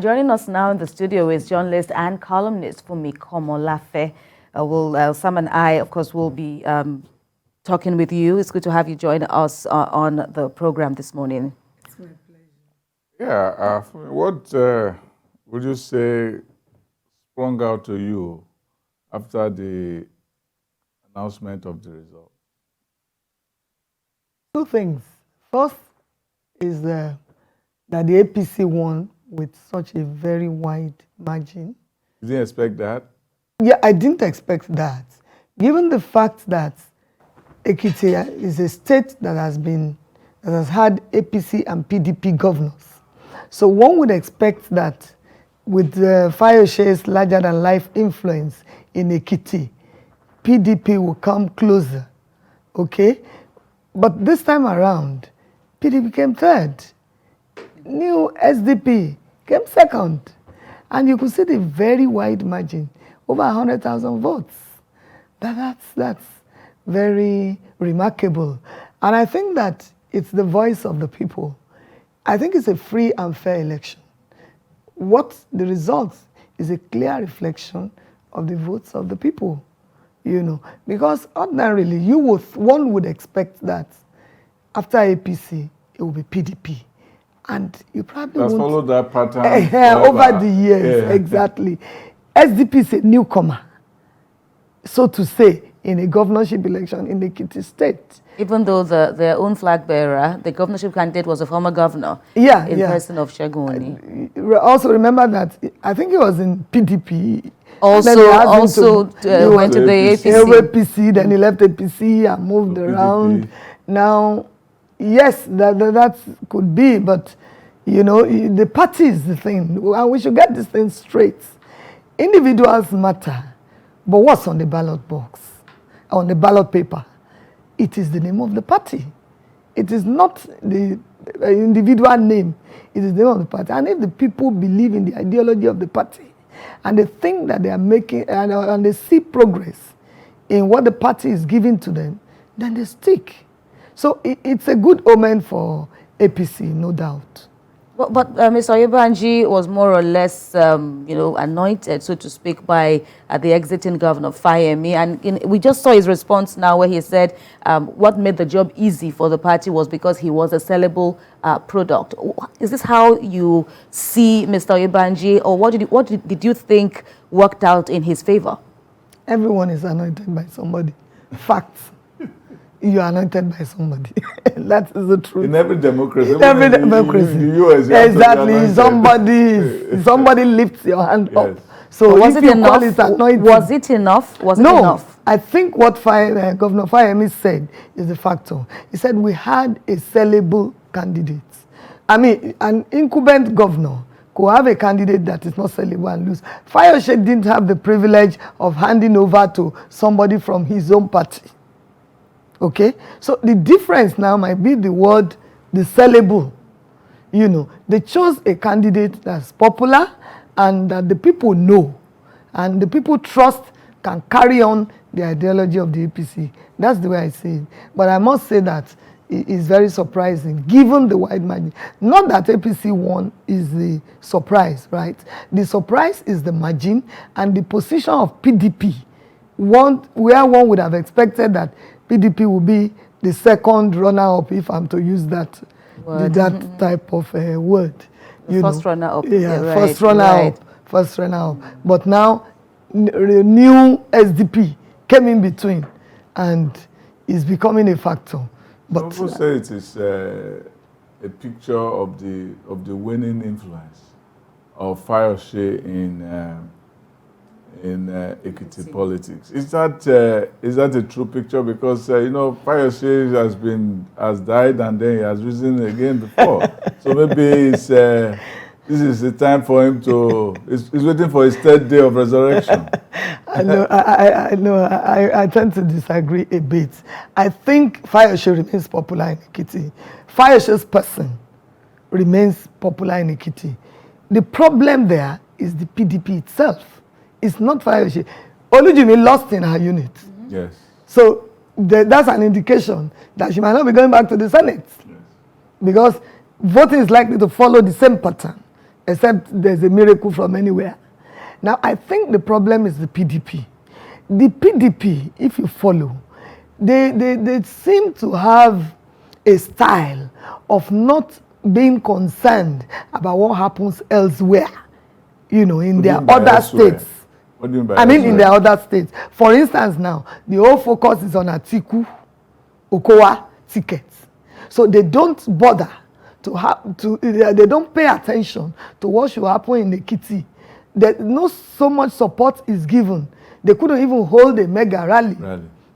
Joining us now in the studio is journalist and columnist Funmi Komolafe. Sam and I, of course, will be talking with you. It's good to have you join us on the program this morning. It's my pleasure. Yeah, what would you say sprung out to you after the announcement of the result? Two things. First is that the APC won with such a very wide margin. You didn't expect that? Yeah, I didn't expect that. Given the fact that Ekiti is a state that has had APC and PDP governors. So one would expect that with Fayoshe's larger-than-life influence in Ekiti, PDP will come closer, okay? But this time around, PDP came third. New SDP came second. And you could see the very wide margin, over 100,000 votes. That's very remarkable. And I think that it's the voice of the people. I think it's a free and fair election. What the results is a clear reflection of the votes of the people, you know. Because ordinarily, one would expect that after APC, it will be PDP. And you probably won't followed that pattern over the years, yeah. Exactly. SDP is a newcomer, so to say, in a governorship election in the Ekiti state. Even though their own flag bearer, the governorship candidate, was a former governor, in person of Jagaban. Also remember that I think he was in PDP. Also went to the APC. Then he left APC and moved around. PDP. Now, yes, that could be, but you know, the party is the thing, and we should get this thing straight. Individuals matter, but what's on the ballot box, on the ballot paper? It is the name of the party. It is not the individual name. It is the name of the party. And if the people believe in the ideology of the party, and they think that they are making, and they see progress in what the party is giving to them, then they stick. So it's a good omen for APC, no doubt. But Mr. Oyebanji was more or less, anointed, so to speak, by the exiting Governor Fayemi. And we just saw his response now where he said what made the job easy for the party was because he was a sellable product. Is this how you see Mr. Oyebanji, or what did you think worked out in his favor? Everyone is anointed by somebody. Facts. You are anointed by somebody. That is the truth. In every democracy. In every democracy. In the US, exactly. Somebody lifts your hand up. So was if it you enough? Call it anointing, was it enough? Was no, it enough? I think what Governor Fayemi said is the factor. He said we had a sellable candidate. I mean, an incumbent governor could have a candidate that is not sellable and lose. Fayoshe didn't have the privilege of handing over to somebody from his own party. Okay, so the difference now might be the sellable. You know, they chose a candidate that's popular and that the people know and the people trust can carry on the ideology of the APC. That's the way I see it. But I must say that it is very surprising given the wide margin. Not that APC won is the surprise, right? The surprise is the margin and the position of PDP, where one would have expected that PDP will be the second runner-up, if I'm to use that type of word. First runner-up. Yeah, right, first runner-up. First runner-up. But now, new SDP came in between and is becoming a factor. But people say it is a picture of the winning influence of Fayoshe in Ekiti politics. Is that a true picture? Because Fayoshe has died and then he has risen again before. So maybe this is the time for him to. He's waiting for his third day of resurrection. I know. I tend to disagree a bit. I think Fayoshe remains popular in Ekiti. Fayoshe's person remains popular in Ekiti. The problem there is the PDP itself. It's not Fayoshe. Olujimi lost in her unit. Yes. So that's an indication that she might not be going back to the Senate. Yes. Because voting is likely to follow the same pattern. except there's a miracle from anywhere. Now, I think the problem is the PDP. The PDP, if you follow, they seem to have a style of not being concerned about what happens elsewhere, you know, in their other states. What do you mean by I mean, elsewhere? in their other states. For instance, now, the whole focus is on Atiku, Okowa tickets. So they don't bother they don't pay attention to what should happen in Ekiti. No so much support is given. They couldn't even hold a mega rally.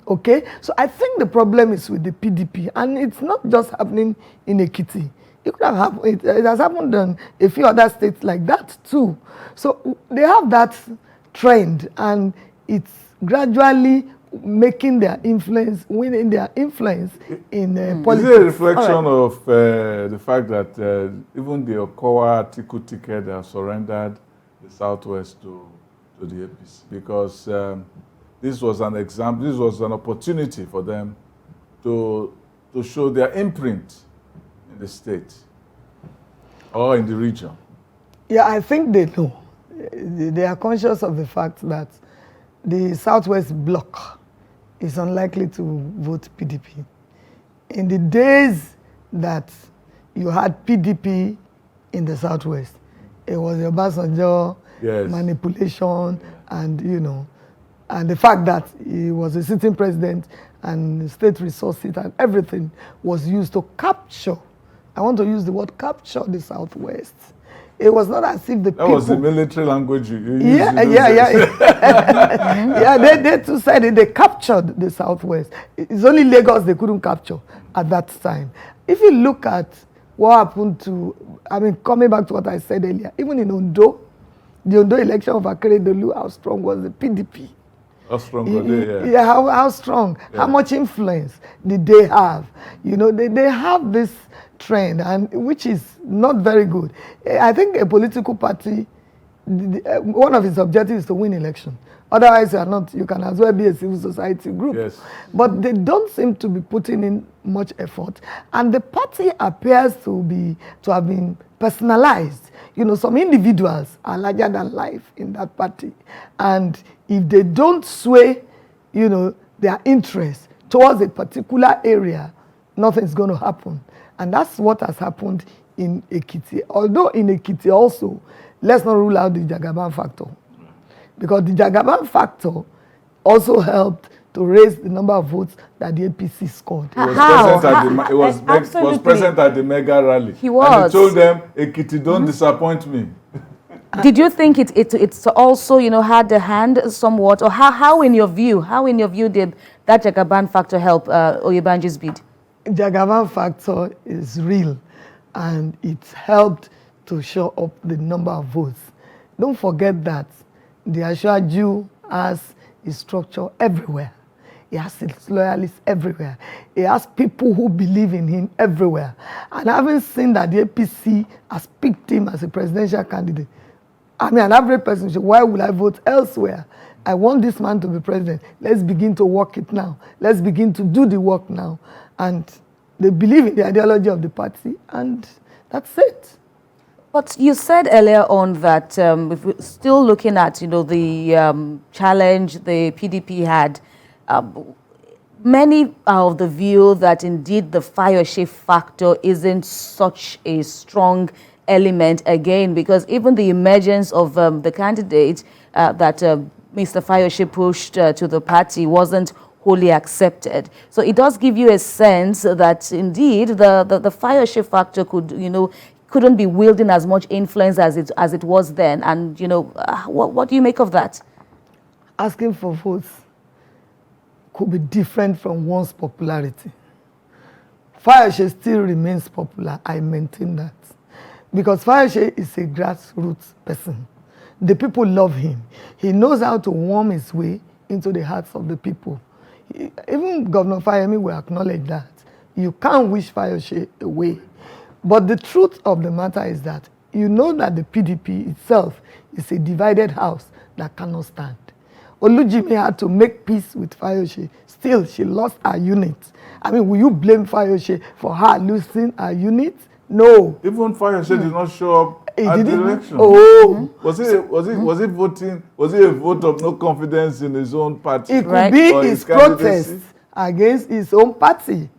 Okay? So I think the problem is with the PDP, and it's not just happening in Ekiti. It could have happened, it has happened in a few other states like that too. So they have that trend, and it's gradually making their influence, winning their influence in politics. Is it a reflection of the fact that even the Okowa Atiku ticket have surrendered the Southwest to the APC? Because this was an example, this was an opportunity for them to show their imprint in the state or in the region. Yeah, I think they know. They are conscious of the fact that the Southwest bloc is unlikely to vote PDP. In the days that you had PDP in the Southwest, it was the Obasanjo manipulation and, you know, and the fact that he was a sitting president and state resources and everything was used to capture, I want to use the word capture, the Southwest. It was not as if the people... That was the military language you used. Yeah, they too said it. They captured the Southwest. It's only Lagos they couldn't capture at that time. If you look at what happened to, I mean, coming back to what I said earlier, even in Ondo, the Ondo election of Akeredolu, how strong was the PDP? How strong were they? Yeah, how strong? Yeah. How much influence did they have? You know, they have this trend, and which is not very good. I think a political party, one of its objectives is to win election. Otherwise, you can as well be a civil society group. Yes. But they don't seem to be putting in much effort, and the party appears to have been personalized. You know, some individuals are larger than life in that party, and if they don't sway, you know, their interest towards a particular area, nothing's going to happen. And that's what has happened in Ekiti. Although in Ekiti also, let's not rule out the Jagaban factor. Because the Jagaban factor also helped to raise the number of votes that the APC scored. He was present at the mega rally. He was. And he told them, Ekiti, don't disappoint me. Did you think it's also, you know, had a hand somewhat, or how in your view did that Jagaban factor help Oyebanji's bid? Jagaban factor is real, and it helped to show up the number of votes. Don't forget that the Ashwaju has a structure everywhere. He has his loyalists everywhere. He has people who believe in him everywhere. And having seen that the APC has picked him as a presidential candidate, I mean, an average person should, why would I vote elsewhere? I want this man to be president. Let's begin to work it now. Let's begin to do the work now. And they believe in the ideology of the party, and that's it. But you said earlier on that if we're still looking at, you know, the challenge the PDP had, many are of the view that indeed the fire shift factor isn't such a strong element again, because even the emergence of the candidate that Mr. Fayose pushed to the party wasn't wholly accepted. So it does give you a sense that indeed the fire shift factor couldn't be wielding as much influence as it was then. And, you know, what do you make of that? Asking for votes could be different from one's popularity. Fayose still remains popular. I maintain that. Because Fayose is a grassroots person. The people love him. He knows how to worm his way into the hearts of the people. Even Governor Fayemi will acknowledge that. You can't wish Fayose away. But the truth of the matter is that you know that the PDP itself is a divided house that cannot stand. Olujimi had to make peace with Fayose. Still, she lost her unit. I mean, will you blame Fayose for her losing her unit? No. Even Fayose did not show up at the didn't. election. Oh, Was it voting? Was it a vote of no confidence in his own party? it could Right. be Or his candidacy? protest against his own party.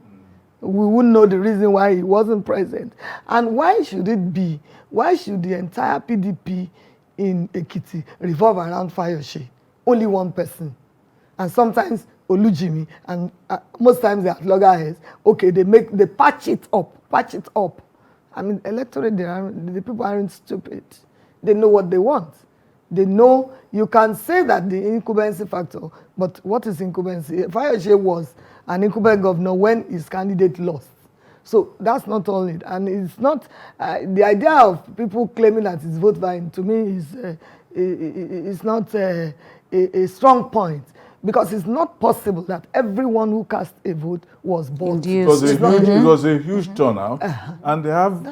We wouldn't know the reason why he wasn't present. And why should it be? Why should the entire PDP in Ekiti revolve around Fayose? Only one person. And sometimes Olujimi, and most times they have loggerheads. Okay, they patch it up. I mean, Electoral, the people aren't stupid. They know what they want. They know you can say that the incumbency factor, but what is incumbency? Fayose was an incumbent governor when his candidate lost. So that's not all it. And it's not, the idea of people claiming that it's vote buying, to me, is not a strong point. Because it's not possible that everyone who cast a vote was bought. It was a huge turnout, and they have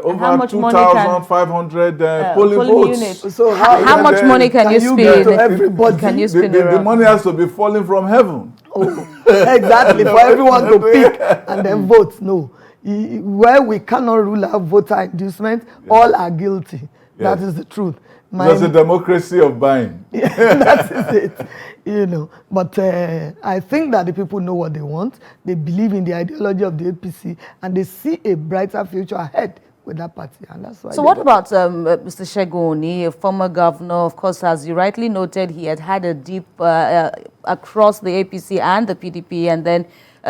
over 2,500 polling votes. Units. So how much money can you spend? To everybody? Can you spend The money has to be falling from heaven. Oh, exactly, for everyone to pick and then vote. No. Where we cannot rule out voter inducement, all are guilty. That is the truth. That's a democracy of buying. That is it. You know, but I think that the people know what they want. They believe in the ideology of the APC, and they see a brighter future ahead with that party, and that's why. So what about Mr. Segun Oni, a former governor? Of course, as you rightly noted, he had a deep across the APC and the PDP, and then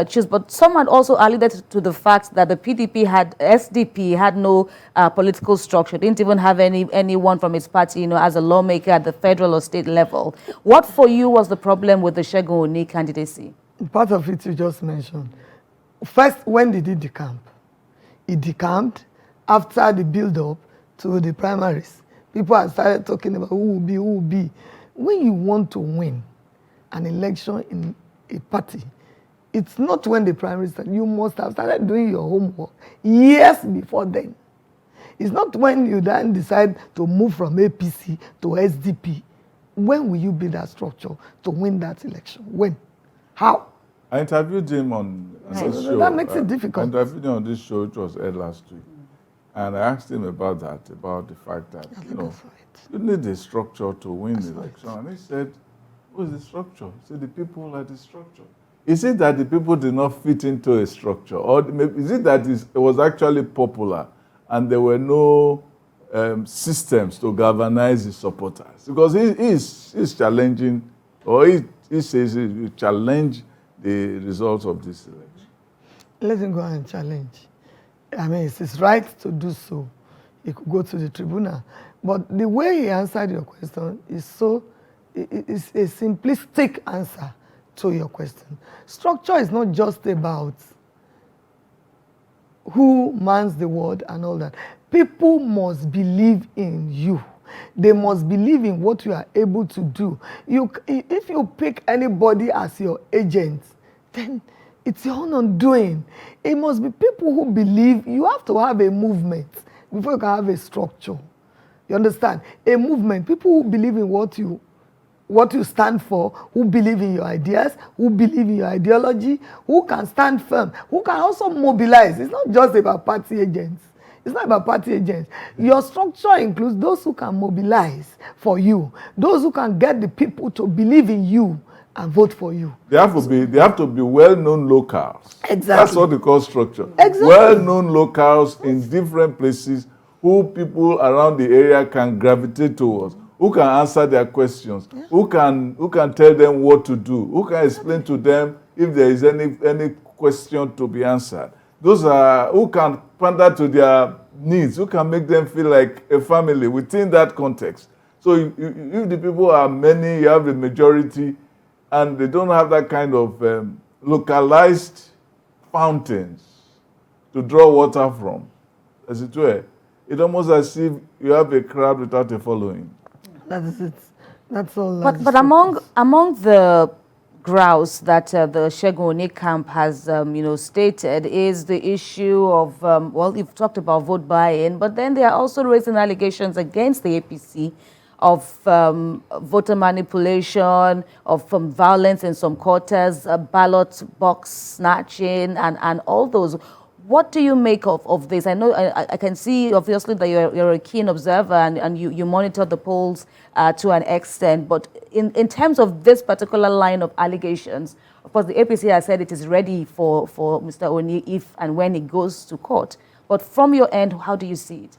choose. But some had also alluded to the fact that the SDP had no political structure, didn't even have anyone from its party, as a lawmaker at the federal or state level. What for you was the problem with the Segun Oni candidacy? Part of it you just mentioned. First, when did he decamp? He decamped after the build-up to the primaries. People had started talking about who will be. When you want to win an election in a party, it's not when the primaries start. You must have started doing your homework years before then. It's not when you then decide to move from APC to SDP. When will you build that structure to win that election? When? How? I interviewed him on this show. That makes it difficult. I interviewed him on this show, which was aired last week. And I asked him about that, about the fact that, you need a structure to win the election. And he said, what's the structure? He said, the people are the structure. Is it that the people did not fit into a structure? Or is it that it was actually popular and there were no systems to galvanize the supporters? Because he's challenging, or he says he will challenge the results of this election. Let him go and challenge. I mean, it's his right to do so. He could go to the tribunal. But the way he answered your question is it's a simplistic answer to your question. Structure is not just about who mans the world and all that. People must believe in you. They must believe in what you are able to do. If you pick anybody as your agent, then it's your own undoing. It must be people who believe. You have to have a movement before you can have a structure. You understand? A movement, people who believe in what you stand for, who believe in your ideas, who believe in your ideology, who can stand firm, who can also mobilize. It's not just about party agents. It's not about party agents. Your structure includes those who can mobilize for you, those who can get the people to believe in you and vote for you. They have to be well-known locals. Exactly. That's what they call structure. Exactly. Well-known locals in different places who people around the area can gravitate towards, who can answer their questions, who can tell them what to do, who can explain to them if there is any question to be answered. Those are who can pander to their needs, who can make them feel like a family within that context. So if the people are many, you have the majority, and they don't have that kind of localized fountains to draw water from, as it were. It's almost as if you have a crowd without a following. That is it. That's all. But among the grouse that the Segun Oni camp has, stated is the issue of, well, you've talked about vote buy-in, but then they are also raising allegations against the APC of voter manipulation, of violence in some quarters, ballot box snatching, and all those. What do you make of this? I know I can see obviously that you're a keen observer and you monitor the polls to an extent, but in terms of this particular line of allegations, of course the APC has said it is ready for Mr. Oni if and when it goes to court. But from your end, how do you see it?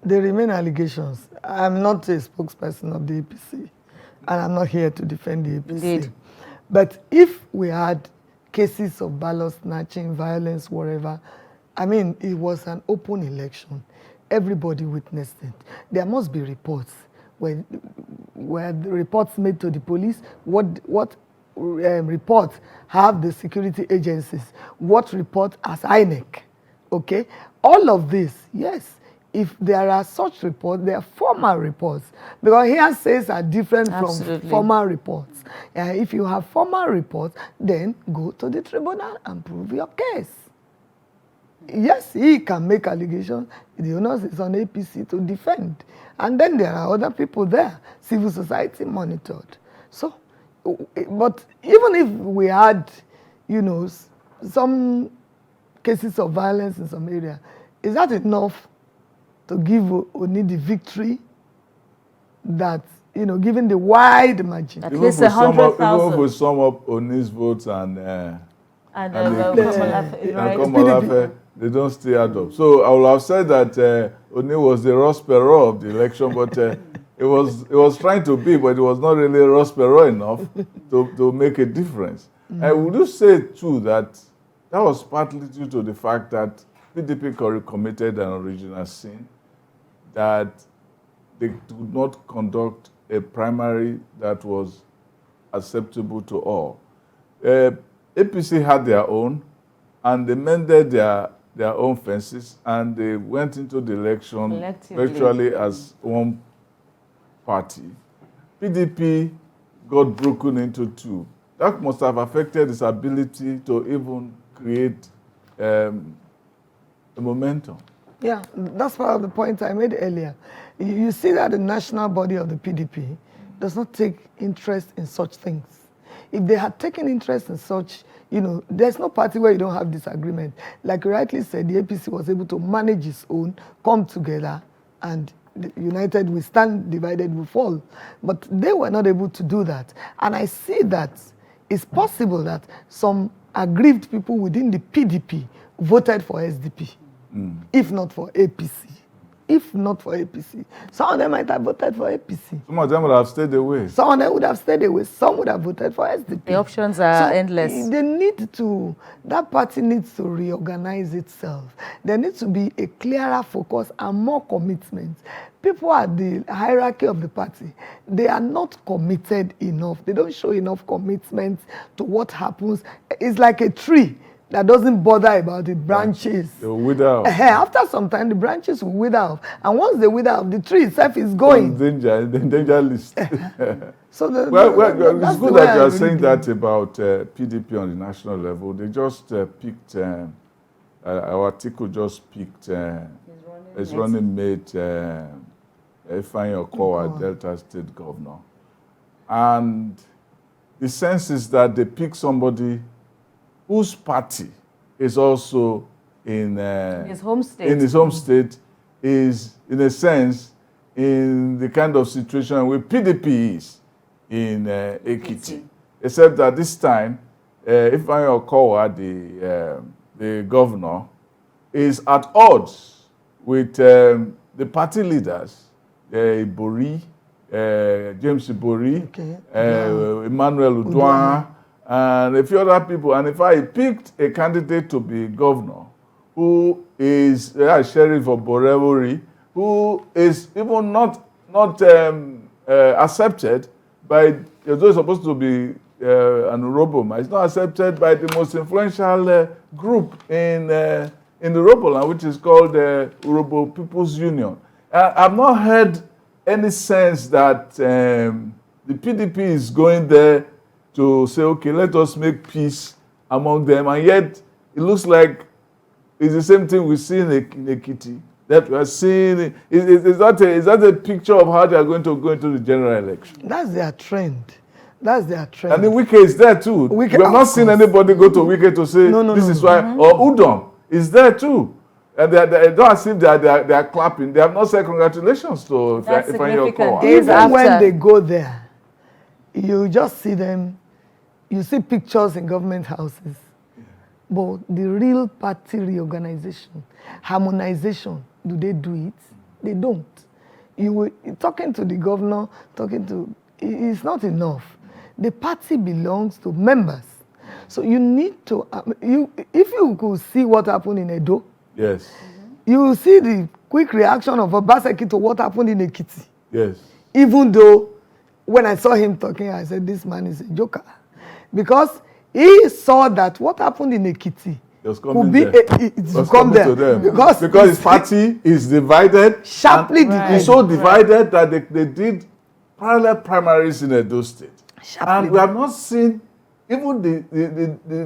They remain allegations. I'm not a spokesperson of the APC, and I'm not here to defend the APC. Indeed. But if we had cases of ballot snatching, violence, whatever, I mean, it was an open election. Everybody witnessed it. There must be reports. Where the reports made to the police, what reports have the security agencies, what report has INEC, okay? All of this, yes. If there are such reports, they are formal reports. Because hearsays are different from formal reports. If you have formal reports, then go to the tribunal and prove your case. Yes, he can make allegations. The onus is on APC to defend. And then there are other people there, civil society monitored. So, but even if we had, you know, some cases of violence in some area, is that enough to give Oni the victory that, you know, given the wide margin? At least 100,000. Even if we sum up Oni's votes and Komolafe, they don't stay add up. So I would have said that Oni was the Ross Perot of the election, but it was trying to be, but it was not really Ross Perot enough to make a difference. I would you say too that was partly due to the fact that PDP committed an original sin, that they did not conduct a primary that was acceptable to all. APC had their own, and they mended their own fences, and they went into the election virtually as one party. PDP got broken into two. That must have affected its ability to even create a momentum. Yeah, that's part of the point I made earlier. You see that the national body of the PDP does not take interest in such things. If they had taken interest in such, you know, there's no party where you don't have disagreement. Like you rightly said, the APC was able to manage its own, come together, and united we stand, divided we fall. But they were not able to do that. And I see that it's possible that some aggrieved people within the PDP voted for SDP, if not for APC. If not for APC. Some of them might have voted for APC. Some of them would have stayed away. Some of them would have stayed away. Some would have voted for SDP. The options are endless. They need to, that party needs to reorganize itself. There needs to be a clearer focus and more commitment. People at the hierarchy of the party, they are not committed enough. They don't show enough commitment to what happens. It's like a tree that doesn't bother about the branches. They will wither out. After some time, the branches will wither off. And once they wither off, the tree itself is going. Danger list. So it's good that you are saying that about PDP on the national level. They just picked, our article just picked his running mate, Ifeanyi Okowa, Delta State Governor. And the sense is that they pick somebody whose party is also in his home state. In his home state, is in a sense in the kind of situation where PDP is in Ekiti. Except that this time, Ifeanyi Okowa, the governor, is at odds with the party leaders, Ibori, James Ibori, Emmanuel Udwan, and a few other people. And if I picked a candidate to be governor who is sheriff of Borevori, who is even not accepted by those supposed to be an Uroboma, it's not accepted by the most influential group in the Uroboland, which is called the Urobo People's Union. I've not heard any sense that the PDP is going there to say, okay, let us make peace among them. And yet, it looks like it's the same thing we see in Ekiti. That we are seeing. Is that a picture of how they are going to go into the general election? That's their trend. That's their trend. And the Wike is there too. We have not seen anybody go to Wike to say, this is why, or Udom. is there too. And they don't as if they are clapping. They have not said congratulations to Ifeanyi. Even when they go there, you just see them, you see pictures in government houses. But the real party reorganization, harmonization, do they do it? They don't. You were talking to the governor, it's not enough. The party belongs to members. So you need to, if you could see what happened in Edo, yes, you will see the quick reaction of Obaseki to what happened in Ekiti. Yes. Even though when I saw him talking, I said, this man is a joker. Because he saw that what happened in Ekiti could be to come there. Because his party is divided. Sharply divided. It's so divided that they did parallel primaries in Edo State. And we have not seen even the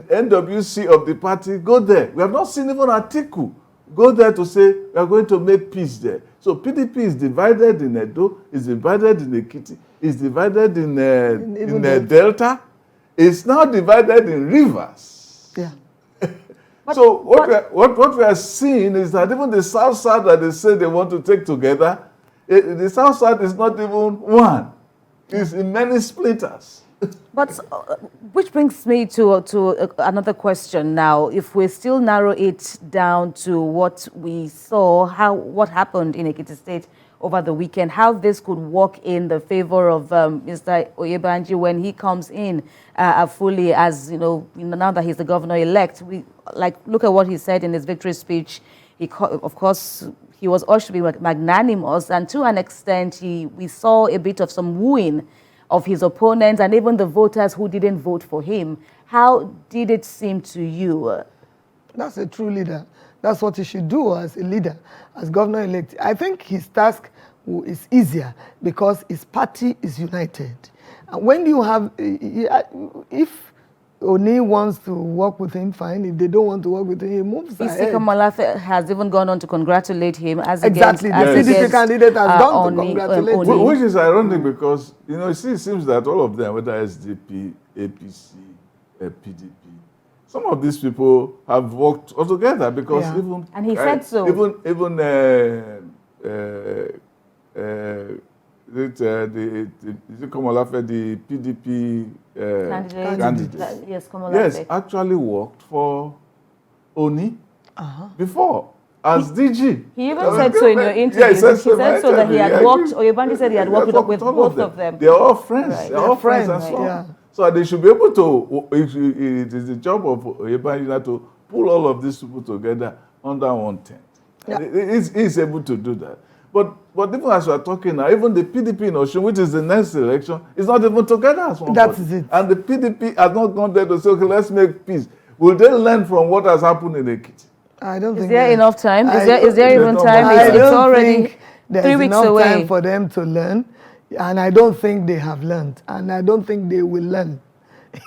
NWC of the party go there. We have not seen even Atiku go there to say we are going to make peace there. So PDP is divided in Edo, is divided in Ekiti, is divided in Delta. It's now divided in Rivers. Yeah. So what we are seeing is that even the South South that they say they want to take together, the South South is not even one. It's in many splitters. But which brings me to another question now. If we still narrow it down to what we saw, what happened in Ekiti State over the weekend, how this could work in the favor of Mr. Oyebanji when he comes in fully as, now that he's the governor-elect. Look at what he said in his victory speech. Of course, he was urged to be magnanimous, and to an extent, we saw a bit of some wooing of his opponents and even the voters who didn't vote for him. How did it seem to you? That's a true leader. That's what he should do as a leader, as governor-elect. I think his task is easier because his party is united. And when you have, if Oni wants to work with him, fine. If they don't want to work with him, he moves ahead. Komolafe has even gone on to congratulate him as exactly. against... The PDP candidate has gone to congratulate him. Which is ironic because, it seems that all of them, whether SDP, APC, PDP, some of these people have worked all together because even... And he said so. Even Komolafe, the PDP candidate. Yes, Komolafe. Yes, actually worked for Oni before as DG. He even said so in your interview. Yeah, he said so that he had worked, Oyebanji said he had worked with both of them. They're all friends. Right. They're all friends and so on. Yeah. So they should be able to, it is the job of Oyebanji to pull all of these people together under one tent. Yeah. He's able to do that. But even as we are talking now, even the PDP in Osun, which is the next election, is not even together as one That party. is it. And the PDP has not gone there to say, okay, let's make peace. Will they learn from what has happened in Ekiti? I don't think. Is there enough time? Is there even time? It's already 3 weeks away. Time for them to learn, and I don't think they have learned, and I don't think they will learn.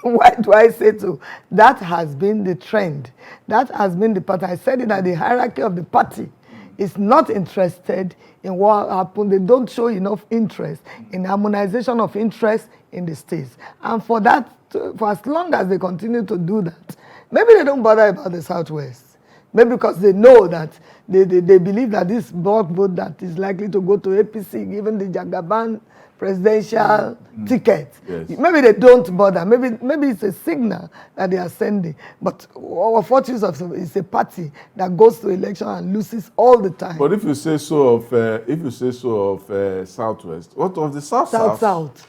Why do I say so? That has been the trend. That has been the pattern. I said it that the hierarchy of the party is not interested in what happened. They don't show enough interest in harmonization of interest in the states. And for that, for as long as they continue to do that, maybe they don't bother about the Southwest. Maybe because they know that they believe that this bulk vote that is likely to go to APC, given the Jagaban presidential ticket. Yes. Maybe they don't bother. Maybe it's a signal that they are sending. But our fortunes is a party that goes to election and loses all the time. But if you say so of Southwest, what of the South?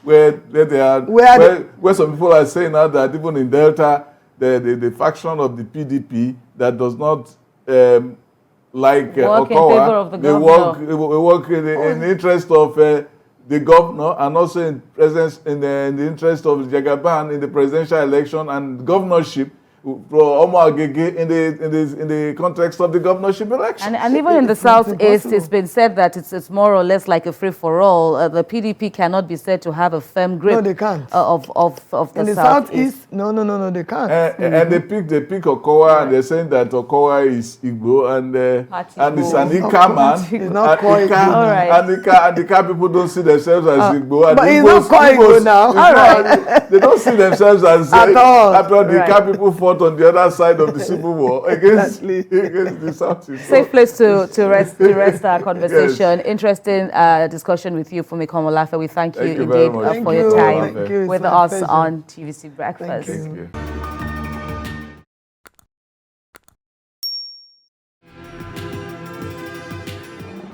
Where they are, where some people are saying now that even in Delta, the faction of the PDP that does not like Okowa, they work in the interest of the governor, and also in the interest of Jagaban in the presidential election and governorship in the context of the governorship election. And even in the Southeast, it's been said that it's more or less like a free-for-all. The PDP cannot be said to have a firm grip. No, they can't. Of the in the Southeast. No, they can't. And they pick Okowa, and they're saying that Okowa is Igbo, and it's an Ika man. He's not called Igbo. And the Ika people don't see themselves as Igbo. But he's not called Igbo now. They don't see themselves as at all. After the Ika people fought not on the other side of the civil war against the Southeast. Safe place to rest our conversation. Yes. Interesting discussion with you, Funmi Komolafe. We thank you indeed for your time with us on TVC Breakfast. Thank you.